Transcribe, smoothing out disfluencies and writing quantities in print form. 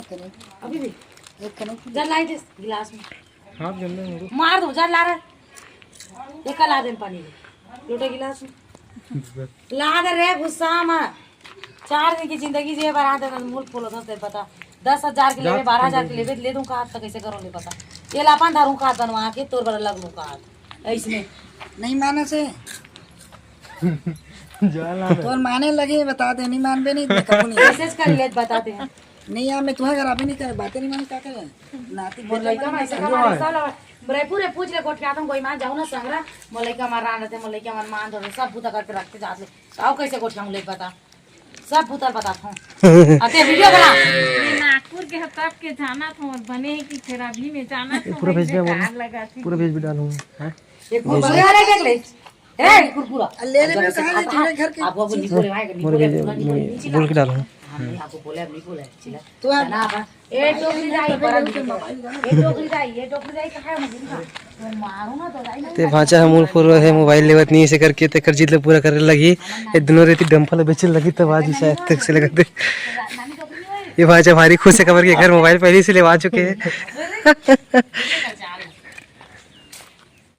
अभी भी जल लाई दे गिलास में। हाँ जल्दी मार दो जल ला रहा एक ला दे पानी लोटे गिलास में ला दे रे गुस्सा में 4 दिन की जिंदगी जे बना दे मुल्क फूलो दे पता 10,000 के लेवे 12,000 के लेवे ले दूं का तो कैसे करो ले पता ये लापन धारू का बनवा के तोर बड़ा लग लूं का ऐसने नहीं माने से तो माने लगे बता दे नहीं मानबे नहीं कबू नहीं मैसेज कर ले बताते हैं नहीं यार मैं तुम्हारे घर अभी नहीं कर बातें नहीं माने क्या करे नाती मोर लइका में ऐसा हमारे साला ब्रेपुरे पूछ ले कोट के आतम कोई मां जाऊ ना संगरा मोर लइका मार रान रहते मोर लइका मार मान दो सब भूता करके रखते जात ले आओ कैसे कोट खाऊं ले बता सब भूतर बताता हूं आते वीडियो बना ये नागपुर के हताब के जाना था और बने की फिर अभी में जाना था पूरा भेज दे लगाती पूरा भेज भी डालूं हैं एक कुरकुरे वाले देख ले ए कुरकुरा ले ले मैं कहां ले तुम्हारे घर के आप वो निकोले भाई निकोले बोल के डालूं हमने आपको बोले अब निकोले चिल्ला तो आप ना अपन ए टोकरी जाई पर ए टोकरी जाई कहां है मुझे मारू ना तो जाई ते भाचा हमूल फुर है मोबाइल लेवत नहीं से करके ते खर्चित ले पूरा करे लगी ये दोनों रेती डंपल बेचने लगी तब आज शायद तक से लगा दे ये भाचा भारी खुश है खबर के घर मोबाइल पहले से लेवा चुके हैं